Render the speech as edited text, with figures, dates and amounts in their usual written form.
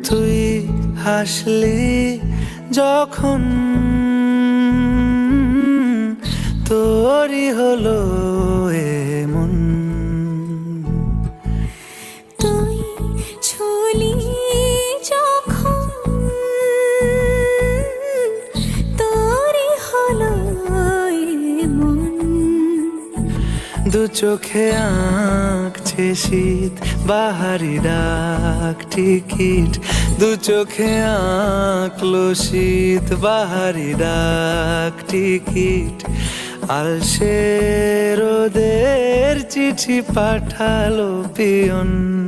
তুই হাসলি যখন তোরই হলো এমন। তুই ছুলি যখন তোরই হলো এমন। দু চোখে আঁকছে শীত বাহারি ডাক টিকিট, দু চোখে আঁকলো শীত বাহারি ডাক টিকিট। আলসে রোদের চিঠি পাঠালো পিয়ন।